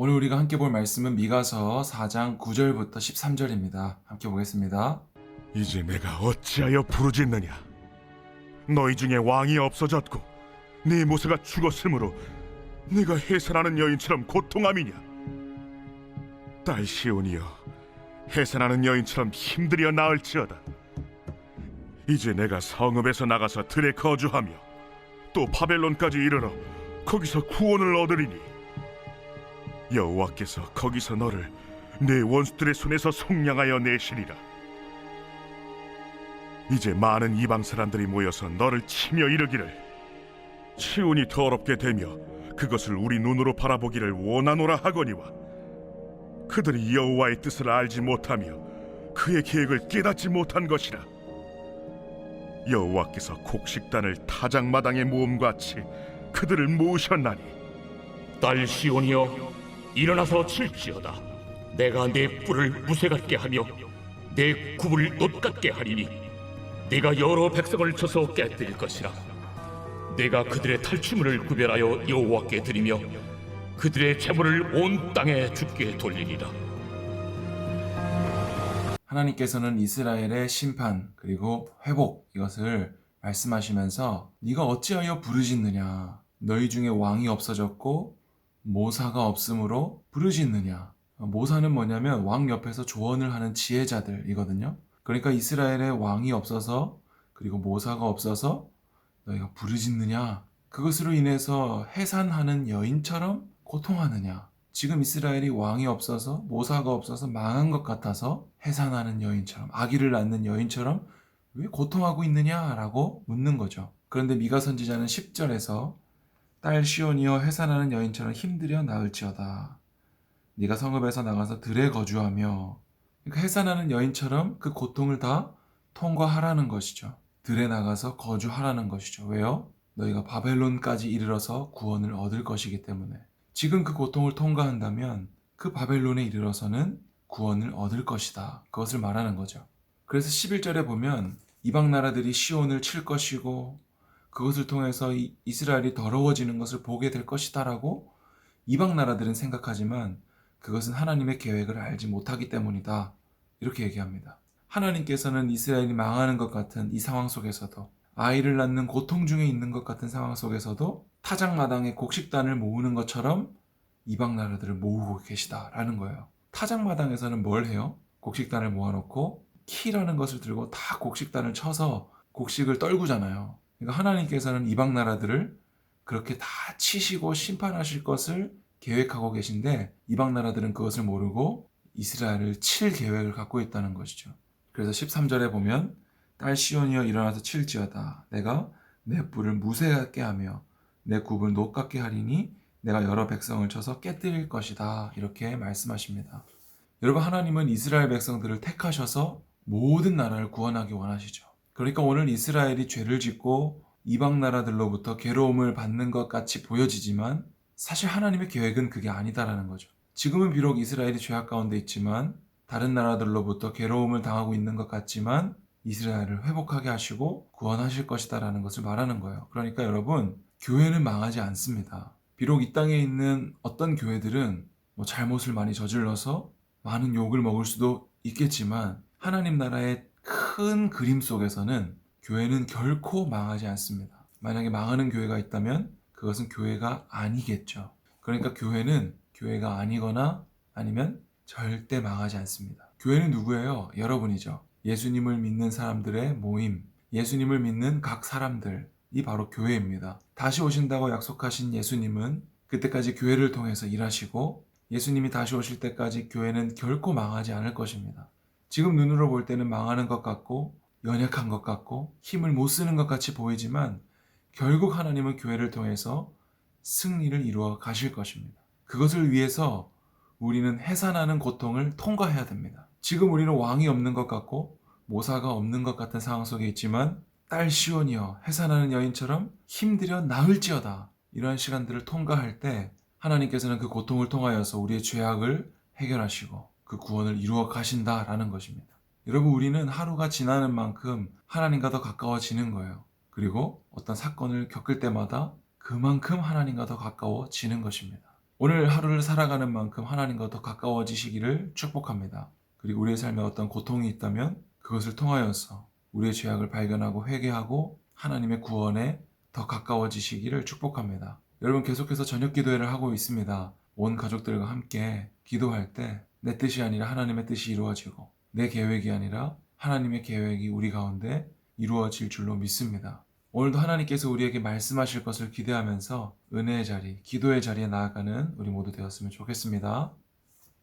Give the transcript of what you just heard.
오늘 우리가 함께 볼 말씀은 미가서 4장 9절부터 13절입니다. 함께 보겠습니다. 이제 내가 어찌하여 부르짖느냐? 너희 중에 왕이 없어졌고 네 모세가 죽었으므로 네가 해산하는 여인처럼 고통함이냐? 딸 시온이여, 해산하는 여인처럼 힘들여 나을지어다. 이제 내가 성읍에서 나가서 들에 거주하며 또 바벨론까지 이르러 거기서 구원을 얻으리니 여호와께서 거기서 너를 내 원수들의 손에서 속량하여 내시리라. 이제 많은 이방 사람들이 모여서 너를 치며 이르기를 시온이 더럽게 되며 그것을 우리 눈으로 바라보기를 원하노라 하거니와 그들이 여호와의 뜻을 알지 못하며 그의 계획을 깨닫지 못한 것이라. 여호와께서 곡식단을 타작마당에 모음같이 그들을 모으셨나니 딸 시온이여, 일어나서 칠지어다. 내가 내 뿔을 무쇠 같게 하며 내 굽을 놋 같게 하리니 내가 여러 백성을 쳐서 깨뜨릴 것이라. 내가 그들의 탈취물을 구별하여 여호와께 드리며 그들의 재물을 온 땅에 주께 돌리리라. 하나님께서는 이스라엘의 심판 그리고 회복 이것을 말씀하시면서 네가 어찌하여 부르짖느냐? 너희 중에 왕이 없어졌고 모사가 없으므로 부르짖느냐? 모사는 뭐냐면 왕 옆에서 조언을 하는 지혜자들이거든요. 그러니까 이스라엘에 왕이 없어서 그리고 모사가 없어서 너희가 부르짖느냐? 그것으로 인해서 해산하는 여인처럼 고통하느냐? 지금 이스라엘이 왕이 없어서 모사가 없어서 망한 것 같아서 해산하는 여인처럼 아기를 낳는 여인처럼 왜 고통하고 있느냐라고 묻는 거죠. 그런데 미가 선지자는 10절에서 딸 시온이여, 해산하는 여인처럼 힘들여 나을지어다. 네가 성읍에서 나가서 들에 거주하며, 그러니까 해산하는 여인처럼 그 고통을 다 통과하라는 것이죠. 들에 나가서 거주하라는 것이죠. 왜요? 너희가 바벨론까지 이르러서 구원을 얻을 것이기 때문에. 지금 그 고통을 통과한다면 그 바벨론에 이르러서는 구원을 얻을 것이다. 그것을 말하는 거죠. 그래서 11절에 보면 이방 나라들이 시온을 칠 것이고 그것을 통해서 이스라엘이 더러워지는 것을 보게 될 것이다 라고 이방 나라들은 생각하지만 그것은 하나님의 계획을 알지 못하기 때문이다. 이렇게 얘기합니다. 하나님께서는 이스라엘이 망하는 것 같은 이 상황 속에서도, 아이를 낳는 고통 중에 있는 것 같은 상황 속에서도 타작마당에 곡식단을 모으는 것처럼 이방 나라들을 모으고 계시다라는 거예요. 타작마당에서는 뭘 해요? 곡식단을 모아놓고 키라는 것을 들고 다 곡식단을 쳐서 곡식을 떨구잖아요. 그러니까 하나님께서는 이방 나라들을 그렇게 다 치시고 심판하실 것을 계획하고 계신데 이방 나라들은 그것을 모르고 이스라엘을 칠 계획을 갖고 있다는 것이죠. 그래서 13절에 보면 딸 시온이여, 일어나서 칠지어다. 내가 내 뿔을 무쇠 같게 하며 내 굽을 놋 같게 하리니 내가 여러 백성을 쳐서 깨뜨릴 것이다. 이렇게 말씀하십니다. 여러분, 하나님은 이스라엘 백성들을 택하셔서 모든 나라를 구원하기 원하시죠. 그러니까 오늘 이스라엘이 죄를 짓고 이방 나라들로부터 괴로움을 받는 것 같이 보여지지만 사실 하나님의 계획은 그게 아니다라는 거죠. 지금은 비록 이스라엘이 죄악 가운데 있지만 다른 나라들로부터 괴로움을 당하고 있는 것 같지만 이스라엘을 회복하게 하시고 구원하실 것이다라는 것을 말하는 거예요. 그러니까 여러분, 교회는 망하지 않습니다. 비록 이 땅에 있는 어떤 교회들은 잘못을 많이 저질러서 많은 욕을 먹을 수도 있겠지만 하나님 나라의 큰 그림 속에서는 교회는 결코 망하지 않습니다. 만약에 망하는 교회가 있다면 그것은 교회가 아니겠죠. 그러니까 교회는 교회가 아니거나 아니면 절대 망하지 않습니다. 교회는 누구예요? 여러분이죠. 예수님을 믿는 사람들의 모임, 예수님을 믿는 각 사람들이 바로 교회입니다. 다시 오신다고 약속하신 예수님은 그때까지 교회를 통해서 일하시고 예수님이 다시 오실 때까지 교회는 결코 망하지 않을 것입니다. 지금 눈으로 볼 때는 망하는 것 같고 연약한 것 같고 힘을 못 쓰는 것 같이 보이지만 결국 하나님은 교회를 통해서 승리를 이루어 가실 것입니다. 그것을 위해서 우리는 해산하는 고통을 통과해야 됩니다. 지금 우리는 왕이 없는 것 같고 모사가 없는 것 같은 상황 속에 있지만 딸 시온이여, 해산하는 여인처럼 힘들여 나을지어다. 이러한 시간들을 통과할 때 하나님께서는 그 고통을 통하여서 우리의 죄악을 해결하시고 그 구원을 이루어 가신다라는 것입니다. 여러분, 우리는 하루가 지나는 만큼 하나님과 더 가까워지는 거예요. 그리고 어떤 사건을 겪을 때마다 그만큼 하나님과 더 가까워지는 것입니다. 오늘 하루를 살아가는 만큼 하나님과 더 가까워지시기를 축복합니다. 그리고 우리의 삶에 어떤 고통이 있다면 그것을 통하여서 우리의 죄악을 발견하고 회개하고 하나님의 구원에 더 가까워지시기를 축복합니다. 여러분, 계속해서 저녁 기도회를 하고 있습니다. 온 가족들과 함께 기도할 때 내 뜻이 아니라 하나님의 뜻이 이루어지고 내 계획이 아니라 하나님의 계획이 우리 가운데 이루어질 줄로 믿습니다. 오늘도 하나님께서 우리에게 말씀하실 것을 기대하면서 은혜의 자리, 기도의 자리에 나아가는 우리 모두 되었으면 좋겠습니다.